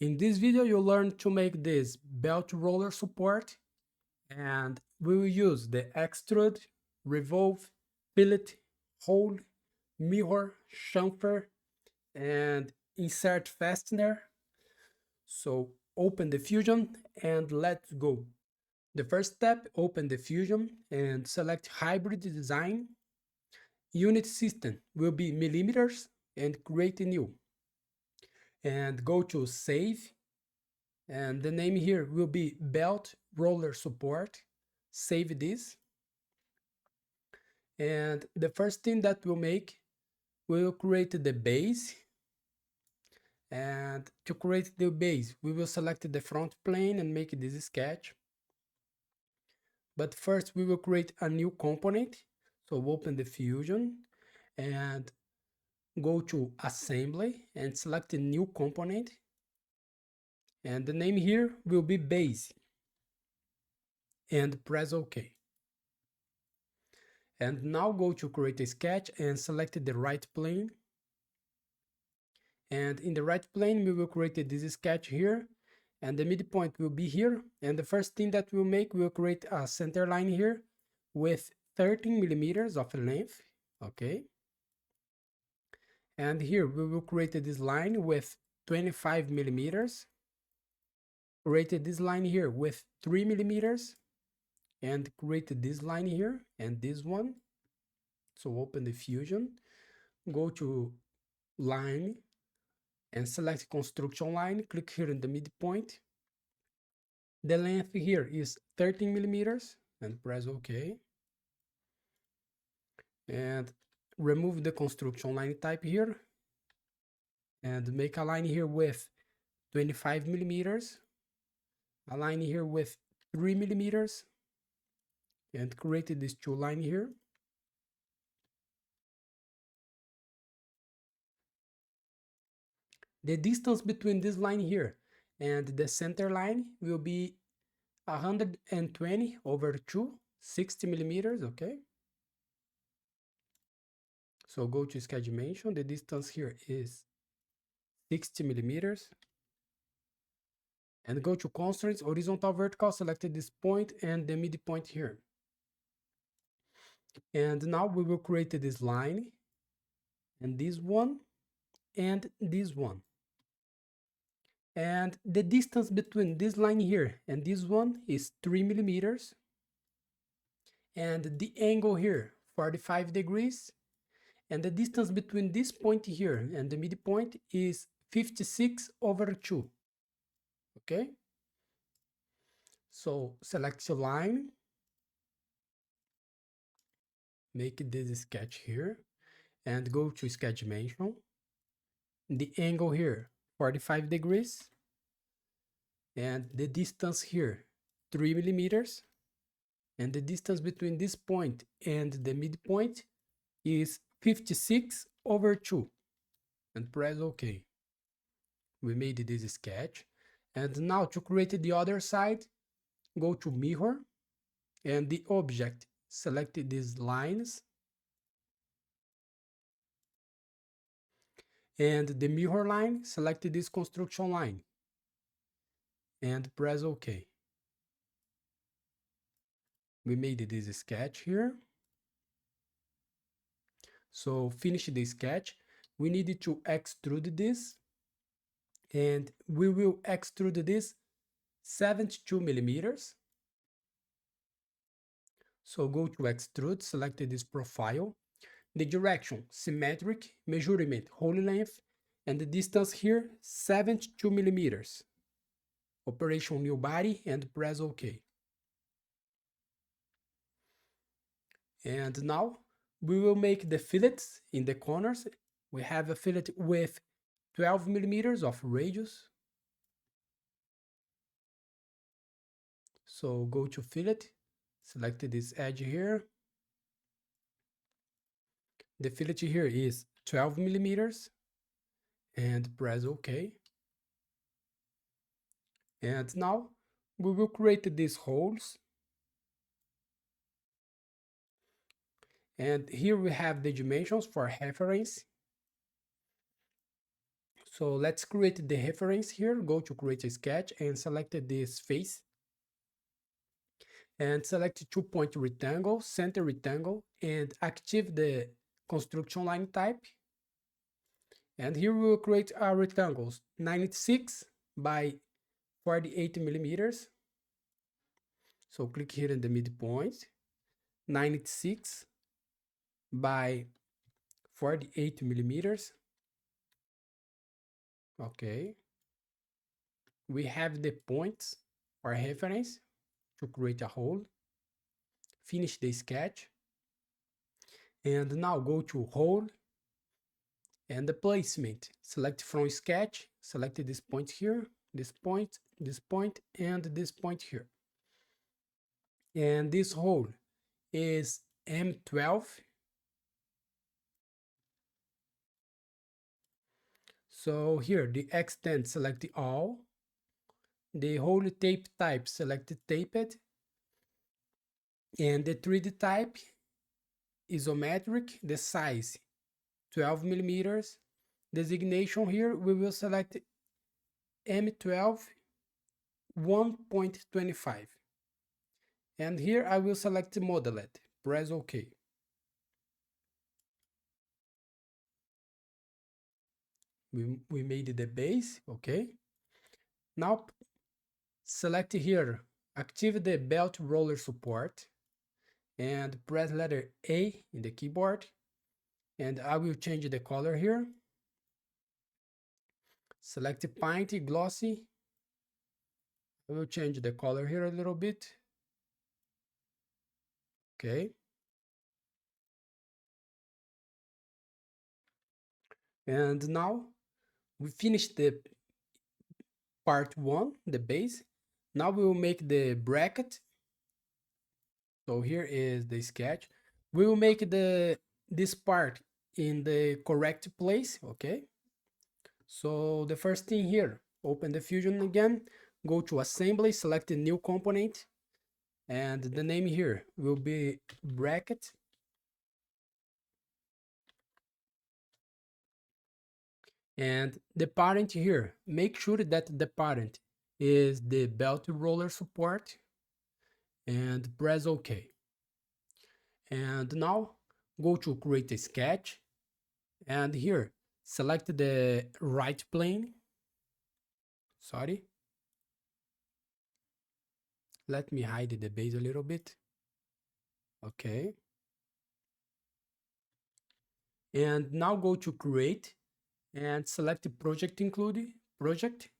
In this video, you'll learn to make this belt roller support, and we will use the extrude, revolve, fillet, hold, mirror, chamfer, and insert fastener. So open the Fusion and let's go. The first step, open the Fusion and select hybrid design. Unit system will be millimeters and create a new. And go to save, and the name here will be belt roller support. Save this, and the first thing that we'll make, we'll create the base. And to create the base, we will select the front plane and make this sketch. But first we will create a new component. So open the Fusion and go to assembly and select a new component, and the name here will be base, and press OK. And now go to create a sketch and select the right plane. And in the right plane, we will create this sketch here, and the midpoint will be here. And the first thing that we'll make, we'll create a center line here with 13 millimeters of length. Okay. And here we will create this line with 25 millimeters. Create this line here with 3 millimeters, and create this line here and this one. So open the Fusion, go to line and select construction line. Click here in the midpoint. The length here is 13 millimeters and press OK. And remove the construction line type here and make a line here with 25 millimeters, a line here with 3 millimeters, and create this two line here. The distance between this line here and the center line will be 120 over 2, 60 millimeters, okay? So go to sketch dimension, the distance here is 60 millimeters. And go to constraints, horizontal, vertical, select this point and the midpoint here. And now we will create this line, and this one, and this one. And the distance between this line here and this one is 3 millimeters. And the angle here, 45 degrees. And the distance between this point here and the midpoint is 56 over 2. Okay? So select your line. Make this sketch here. And go to sketch dimension. The angle here, 45 degrees. And the distance here, 3 millimeters. And the distance between this point and the midpoint is 56 over 2. And press OK. We made this sketch. And now to create the other side, go to mirror and the object, select these lines. And the mirror line, select this construction line. And press OK. We made this sketch here. So finish the sketch. We need to extrude this. And we will extrude this 72 millimeters. So go to extrude, select this profile. The direction, symmetric, measurement, whole length, and the distance here, 72 millimeters. Operation new body and press OK. And now we will make the fillets in the corners. We have a fillet with 12 millimeters of radius. So go to fillet, select this edge here. The fillet here is 12 millimeters and press OK. And now we will create these holes. And here we have the dimensions for reference. So let's create the reference here. Go to create a sketch and select this face. And select 2-point rectangle, center rectangle, and active the construction line type. And here we will create our rectangles 96 by 48 millimeters. So click here in the midpoint, 96 by 48 millimeters. Okay. We have the points or reference to create a hole. Finish the sketch. And now go to hole and the placement. Select from sketch, select this point here, this point, and this point here. And this hole is M12. So here the extent, select all. The hole tape type, select taped. And the 3D type, isometric, the size 12 millimeters. Designation here, we will select M12 1.25. And here I will select modeled, press OK. We made the base, okay. Now select here, active the belt roller support and press letter A in the keyboard. And I will change the color here. Select paint glossy. I will change the color here a little bit. Okay. And now we finished the part 1, the base. Now we will make the bracket. So here is the sketch. We will make this part in the correct place, okay? So the first thing here, open the Fusion again, go to assembly, select a new component, and the name here will be bracket. And the parent here, make sure that the parent is the belt roller support and press OK. And now go to create a sketch and here select the right plane. Sorry. Let me hide the base a little bit. Okay. And now go to create and select the project include project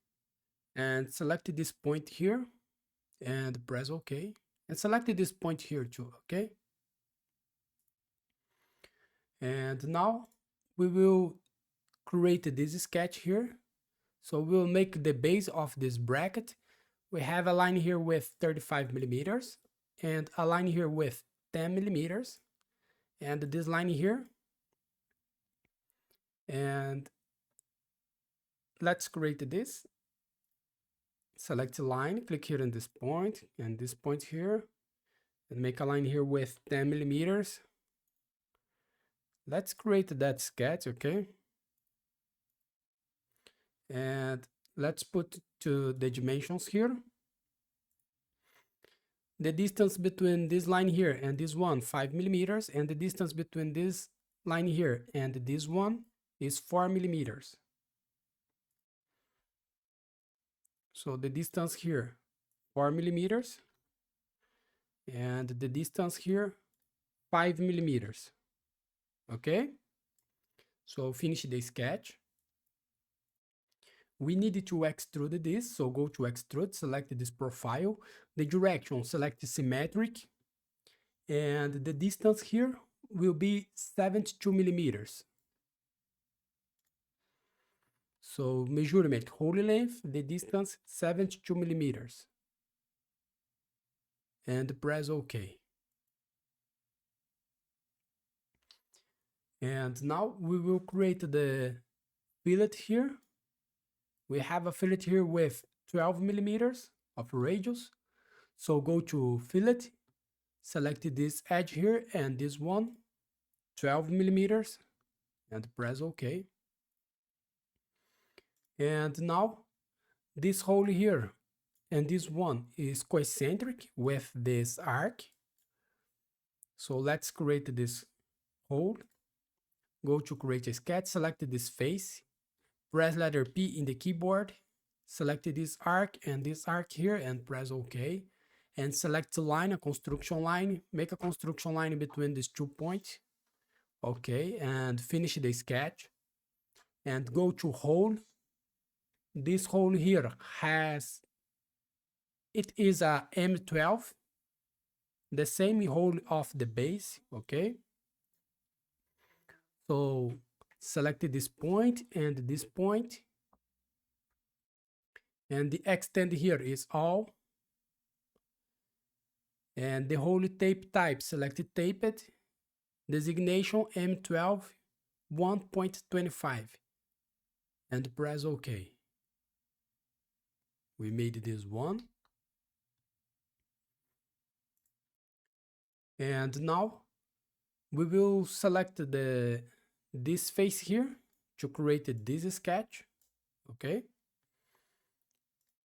and select this point here and press OK. And select this point here too, okay? And now we will create this sketch here. So we'll make the base of this bracket. We have a line here with 35 millimeters and a line here with 10 millimeters and this line here. And let's create this. Select a line, click here on this point and this point here and make a line here with 10 millimeters. Let's create that sketch, okay? And let's put to the dimensions here. The distance between this line here and this one, 5 millimeters, and the distance between this line here and this one is 4 millimeters. So the distance here, 4 millimeters, and the distance here, 5 millimeters. Okay? So finish the sketch. We need to extrude this, so go to extrude, select this profile, the direction, select symmetric, and the distance here will be 72 millimeters. So measurement, whole length, the distance 72 millimeters. And press OK. And now we will create the fillet here. We have a fillet here with 12 millimeters of radius. So go to fillet, select this edge here and this one, 12 millimeters, and press OK. And now this hole here and this one is concentric with this arc. So let's create this hole. Go to create a sketch, select this face, press letter P in the keyboard, select this arc and this arc here and press OK. And select a line, a construction line, make a construction line between these 2 points. OK, and finish the sketch. And go to hole. This hole here it is a M12, the same hole of the base. OK. So select this point and this point. And the extend here is all. And the hole tape type, select taped. Designation M12 1.25. And press OK. We made this one. And now we will select this face here to create this sketch. Okay.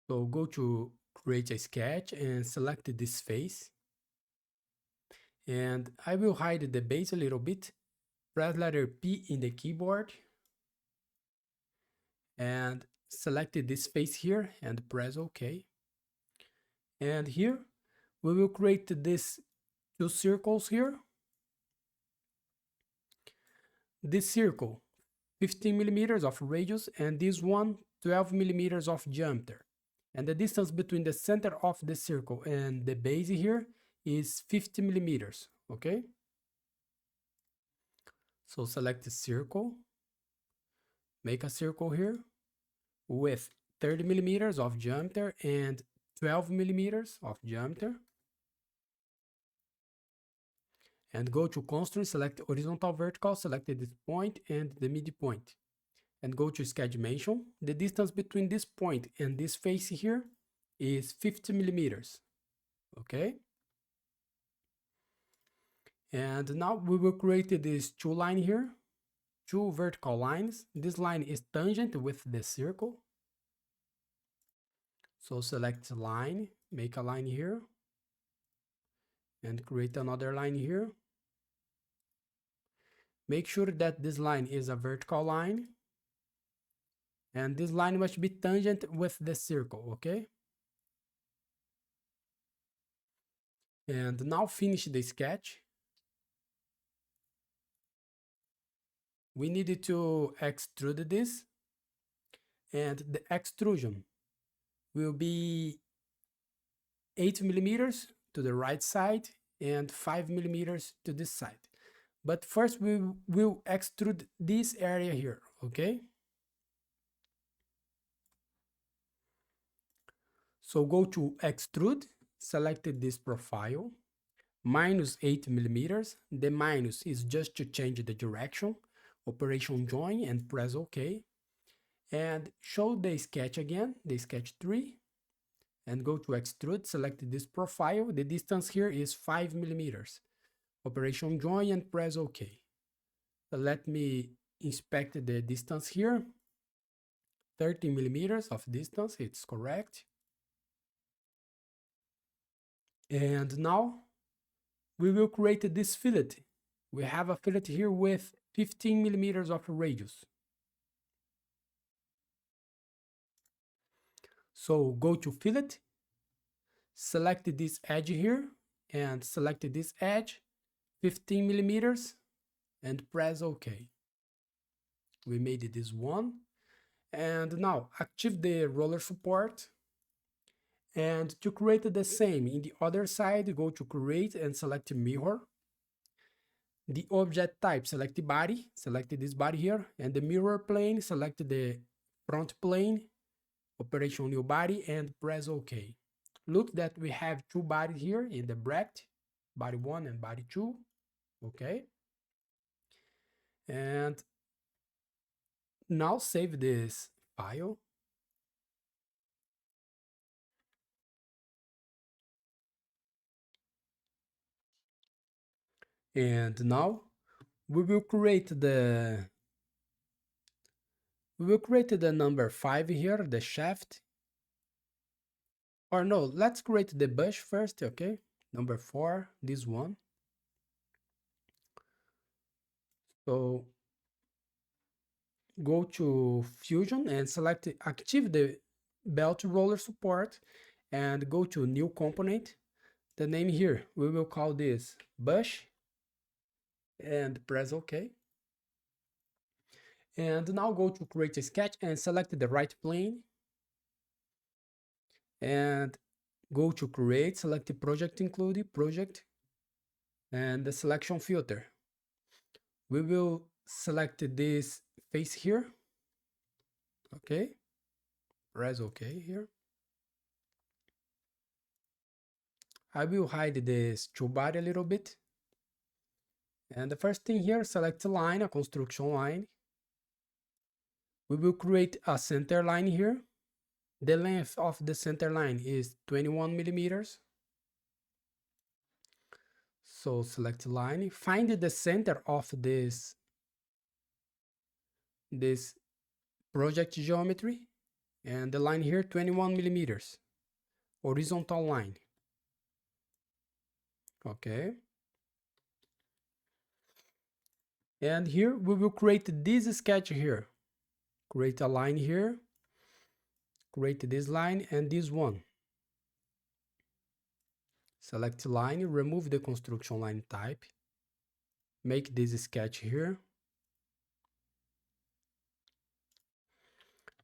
So go to create a sketch and select this face. And I will hide the base a little bit. Press letter P in the keyboard. And select this face here and press OK. And here we will create these 2 circles here. This circle 15 millimeters of radius and this one 12 millimeters of diameter. And the distance between the center of the circle and the base here is 50 millimeters. Okay. So select the circle, make a circle here with 30 millimeters of diameter and 12 millimeters of diameter. And go to constraint, select horizontal vertical, select this point and the midpoint. And go to sketch dimension. The distance between this point and this face here is 50 millimeters. Okay. And now we will create these 2 lines here, 2 vertical lines. This line is tangent with the circle. So select line, make a line here, and create another line here. Make sure that this line is a vertical line. And this line must be tangent with the circle, okay? And now finish the sketch. We need to extrude this. And the extrusion will be 8 millimeters to the right side and 5 millimeters to this side. But first we will extrude this area here, okay? So go to extrude, select this profile, minus 8 millimeters. The minus is just to change the direction. Operation join and press OK. And show the sketch again, the sketch 3. And go to extrude, select this profile. The distance here is 5 millimeters. Operation join and press OK. So let me inspect the distance here. 30 millimeters of distance, it's correct. And now we will create this fillet. We have a fillet here with 15 millimeters of radius. So go to fillet, select this edge here and select this edge, 15 millimeters, and press OK. We made this one. And now active the roller support. And to create the same in the other side, go to create and select mirror. The object type, select the body, select this body here, and the mirror plane, select the front plane, operation new body, and press OK. Look that we have 2 bodies here in the bracket, body 1 and body 2. Okay. And now save this file. And now we will create the We will create the number 5 here, the shaft. Or no, let's create the bush first, okay? Number 4, this one. So go to Fusion and select active the belt roller support and go to new component. The name here, we will call this bush and press OK. And now go to create a sketch and select the right plane and go to create, select the project include project and the selection filter. We will select this face here. Okay, press OK here. I will hide this toolbar a little bit. And the first thing here, select a line, a construction line. We will create a center line here. The length of the center line is 21 millimeters. So select line, find the center of this project geometry, and the line here 21 millimeters, horizontal line. Okay. And here we will create this sketch here. Create a line here, create this line and this one. Select line, remove the construction line type, make this sketch here.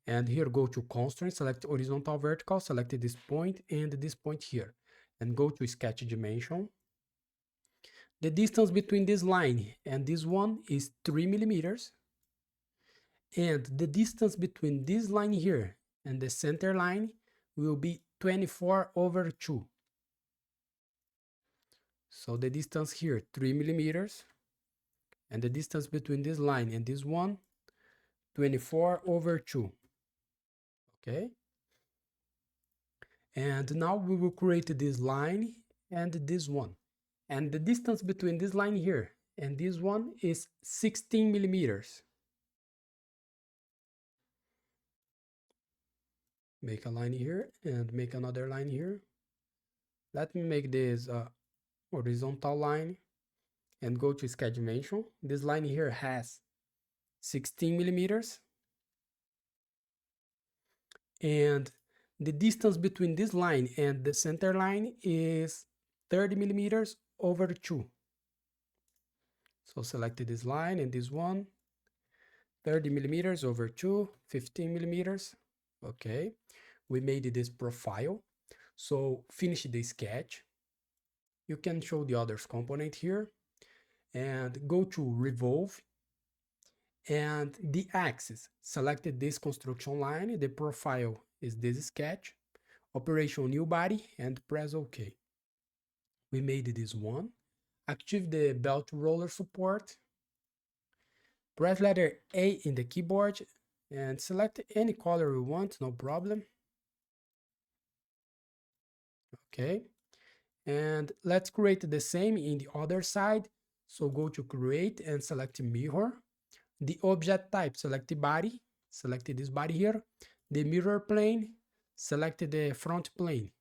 And here go to constraint, select horizontal vertical, select this point and this point here. And go to sketch dimension. The distance between this line and this one is 3 millimeters. And the distance between this line here and the center line will be 24/2. So the distance here, 3 millimeters. And the distance between this line and this one, 24/2. Okay. And now we will create this line and this one. And the distance between this line here and this one is 16 millimeters. Make a line here and make another line here. Let me make this horizontal line and go to sketch dimension. This line here has 16 millimeters. And the distance between this line and the center line is 30 millimeters over 2. So select this line and this one, 30 millimeters over 2, 15 millimeters. Okay, we made this profile. So finish the sketch. You can show the others component here and go to revolve and the axis. Select this construction line. The profile is this sketch. Operation new body and press OK. We made this one. Active the belt roller support. Press letter A in the keyboard and select any color you want, no problem. Okay. And let's create the same in the other side. So go to create and select mirror. The object type, select the body, select this body here. The mirror plane, select the front plane.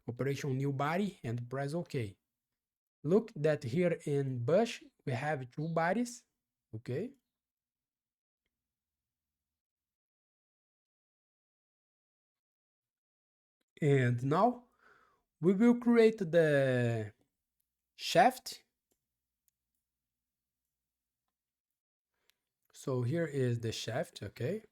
Operation new body and press OK. Look that here in bush we have 2 bodies. Okay. And now we will create the shaft. So here is the shaft, okay.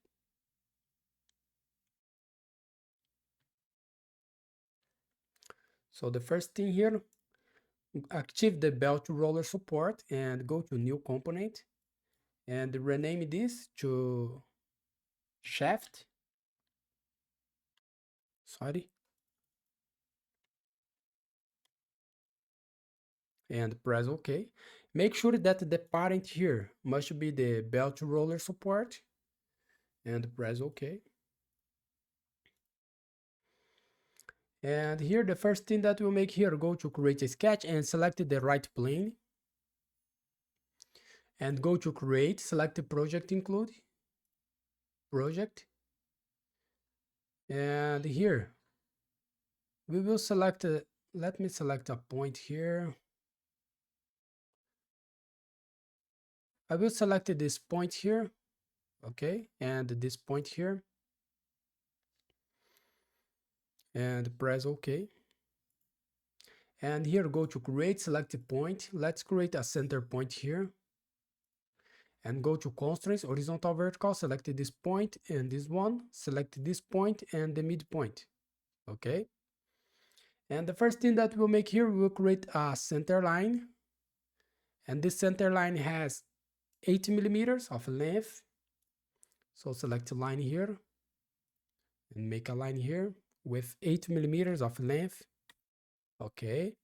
So the first thing here, active the belt roller support and go to new component and rename this to shaft. Sorry. And press OK. Make sure that the parent here must be the belt roller support and press OK. And here the first thing that we'll make here, go to create a sketch and select the right plane. And go to create, select the project include. project, and here we will select let me select a point here. I will select this point here, okay, and this point here, and press OK. And here go to create selected point. Let's create a center point here, and go to constraints, horizontal, vertical, select this point and this one, select this point and the midpoint, okay. And the first thing that we'll make here, we'll create a center line, and this center line has 80 millimeters of length. So select a line here and make a line here with 8 millimeters of length, okay.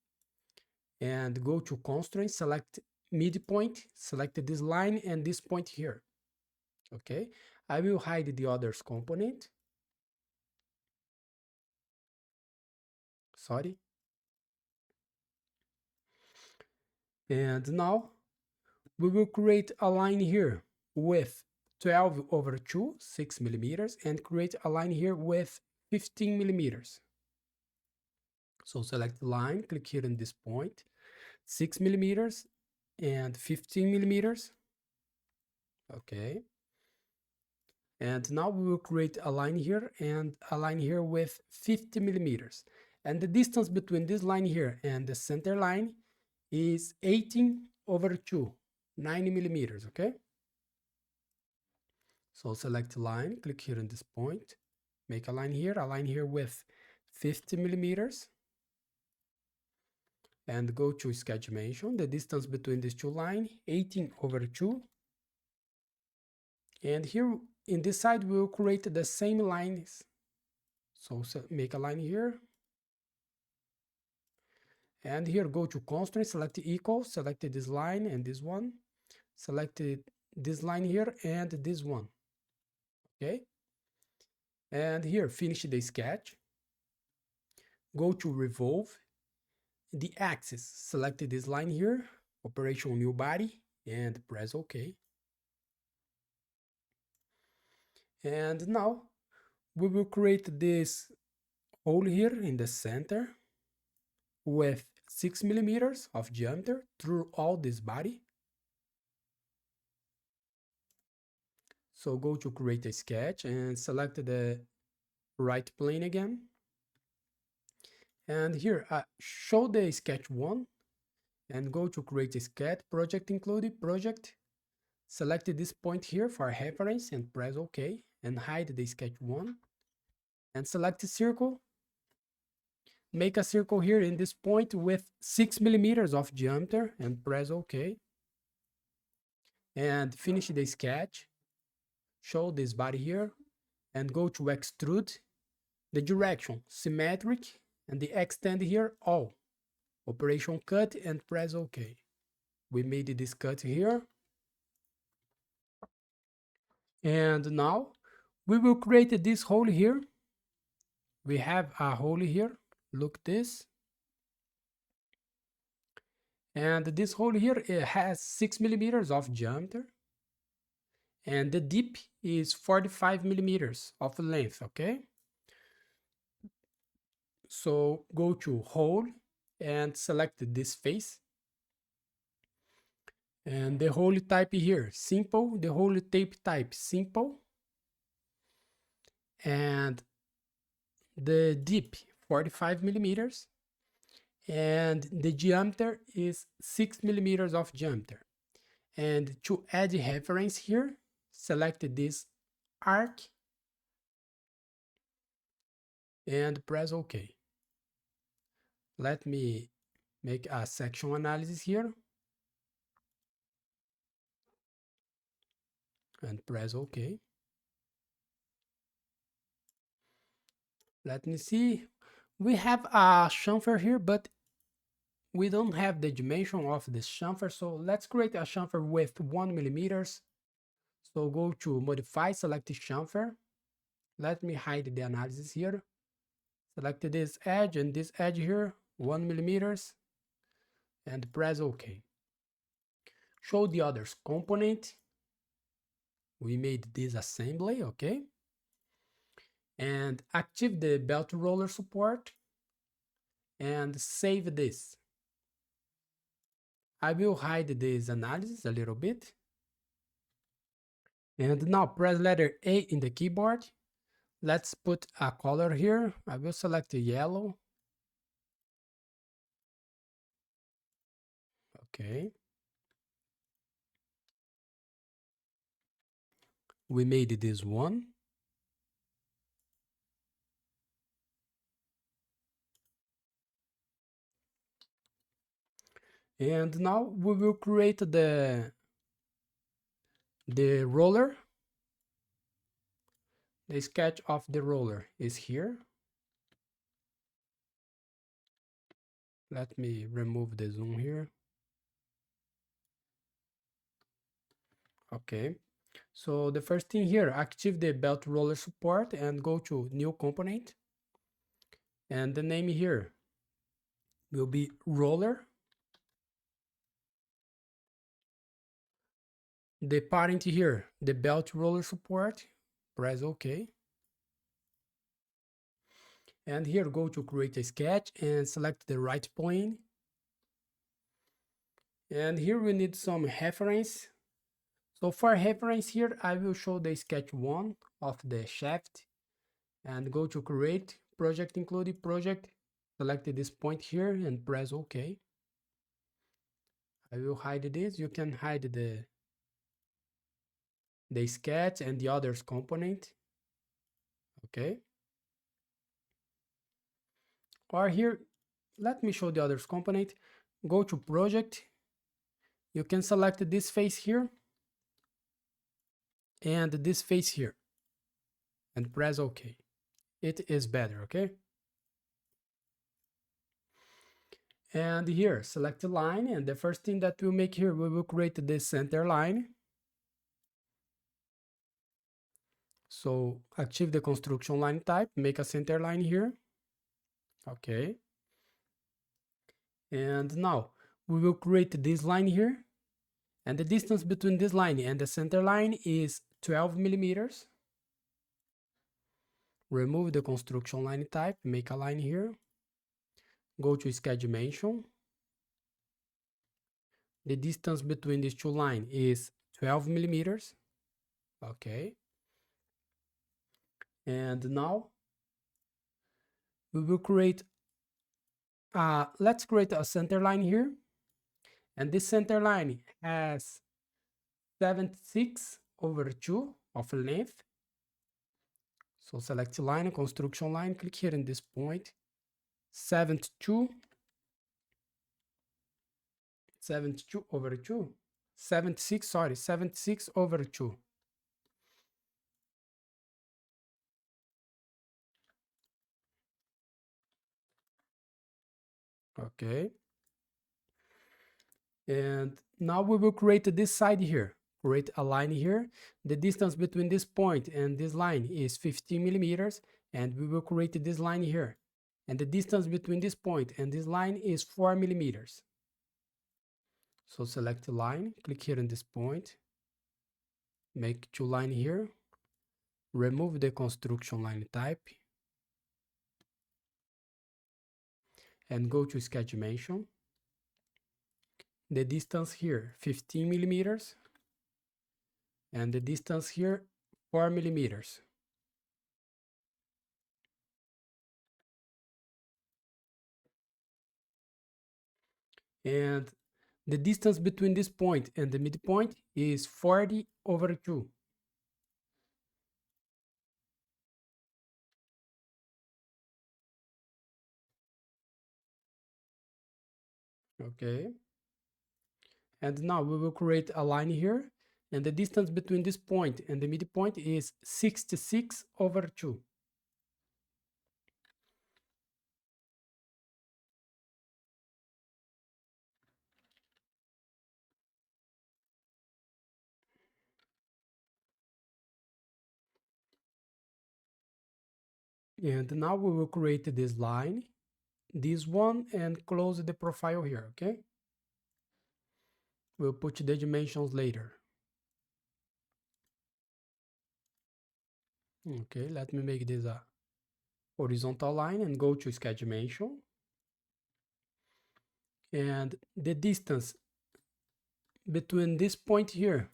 And go to constraint, select midpoint, select this line and this point here, okay. I will hide the others component, sorry. And now we will create a line here with 12/2, 6 millimeters, and create a line here with 15 millimeters. So select the line, click here in this point, 6 millimeters and 15 millimeters, okay. And now we will create a line here and a line here with 50 millimeters. And the distance between this line here and the center line is 18/2, 90 millimeters, okay? So select line, click here in this point, make a line here with 50 millimeters. And go to sketch dimension, the distance between these two lines, 18/2. And here in this side, we will create the same lines. So make a line here. And here go to constraint, select equal, select this line and this one, select this line here and this one, okay. And here finish the sketch, go to revolve the axis, select this line here, operation new body, and press OK. And now we will create this hole here in the center with 6 millimeters of diameter through all this body. So go to create a sketch and select the right plane again. And here show the sketch 1 and go to create a sketch, project included, project. Select this point here for reference and press OK and hide the sketch 1. And select a circle. Make a circle here in this point with 6 millimeters of diameter and press OK. And finish the sketch. Show this body here and go to extrude. The direction symmetric and the extend here all. Operation cut and press OK. We made this cut here. And now we will create this hole here. We have a hole here. Look this. And this hole here, it has 6 millimeters of diameter. And the dip is 45 millimeters of length, okay? So go to hole and select this face. And the hole type here, simple. The hole type, simple. And the dip, 45 millimeters. And the diameter is 6 millimeters of diameter. And to add reference here, select this arc and press OK. Let me make a section analysis here and press OK. Let me see. We have a chamfer here, but we don't have the dimension of this chamfer. So let's create a chamfer with 1 millimeters. So go to modify, select the chamfer. Let me hide the analysis here. Select this edge and this edge here, 1 millimeters, and press OK. Show the others component. We made this assembly, okay? And active the belt roller support and save this. I will hide this analysis a little bit. And now press letter A in the keyboard. Let's put a color here. I will select the yellow. Okay. We made this one. And now we will create the roller. The sketch of the roller is here. Let me remove the zoom here. Okay. So the first thing here, active the belt roller support and go to new component. And the name here will be roller. The parent here, the belt roller support, press OK. And here go to create a sketch and select the right plane. And here we need some reference. So for reference here, I will show the sketch 1 of the shaft and go to create project, included project, select this point here and press OK. I will hide this. You can hide the sketch and the others component. Okay. Or here, let me show the others component. Go to project. You can select this face here and this face here and press OK. It is better, okay? And here, select the line, and the first thing that we'll make here, we will create this center line. So active the construction line type, make a center line here. Okay. And now we will create this line here. And the distance between this line and the center line is 12 millimeters. Remove the construction line type, make a line here. Go to sketch dimension. The distance between these two lines is 12 millimeters. Okay. And now we will create, let's create a center line here. And this center line has 76/2 of length. So select line, construction line, click here in this point, 72/2, 76/2. Okay. And now we will create this side here, create a line here. The distance between this point and this line is 15 millimeters, and we will create this line here. And the distance between this point and this line is 4 millimeters. So select the line, click here in this point, make two lines here, remove the construction line type, and go to sketch dimension. The distance here, 15 millimeters, and the distance here, 4 millimeters. And the distance between this point and the midpoint is 40/2. Okay. And now we will create a line here, and the distance between this point and the midpoint is 66/2. And now we will create this line, this one, and close the profile here, okay? We'll put the dimensions later. Okay, let me make this a horizontal line and go to sketch dimension. And the distance between this point here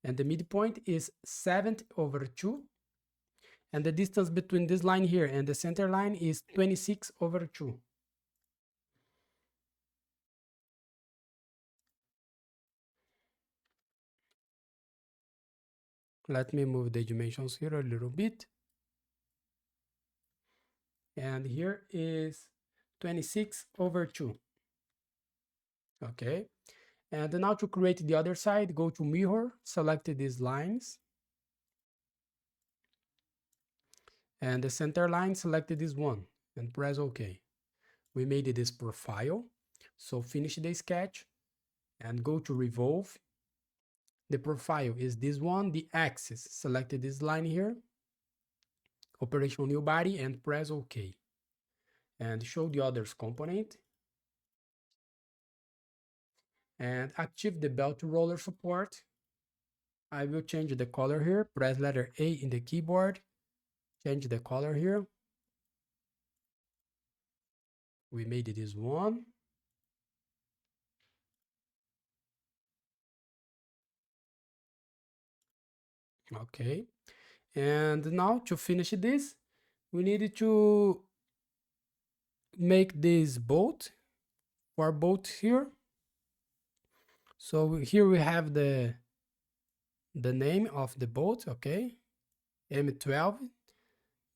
and the midpoint is 7/2. And the distance between this line here and the center line is 26/2. Let me move the dimensions here a little bit. And here is 26/2. Okay. And now to create the other side, go to mirror, select these lines. And the center line, select this one and press OK. We made this profile. So finish the sketch and go to revolve. The profile is this one, the axis, select this line here, operation new body and press OK. And show the others component. And active the belt roller support. I will change the color here, press letter A in the keyboard, change the color here. We made this one. Okay. And now to finish this, we need to make this bolt for bolt here. So here we have the name of the bolt, okay, M12,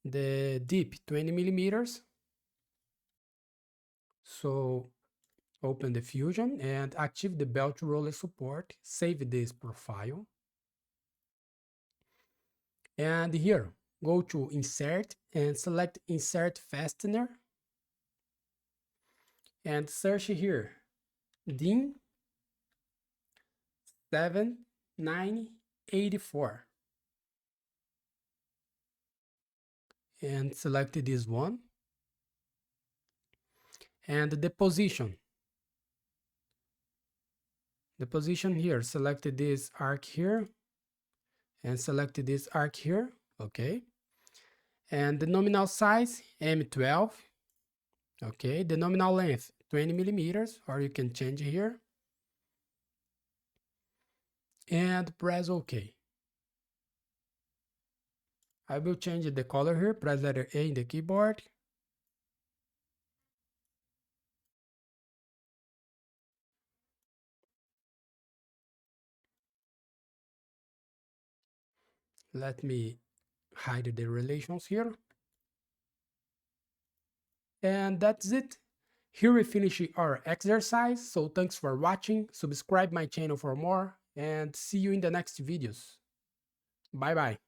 the deep 20 millimeters. So open the Fusion and active the belt roller support, save this profile. And here, go to Insert and select Insert Fastener. And search here, DIN 7984. And select this one. And the position here, select this arc here and select this arc here. Okay. And the nominal size M12. Okay. The nominal length 20 millimeters, or you can change here. And press OK. I will change the color here, press letter A in the keyboard. Let me hide the relations here. And that's it. Here we finish our exercise. So thanks for watching. Subscribe my channel for more and see you in the next videos. Bye bye.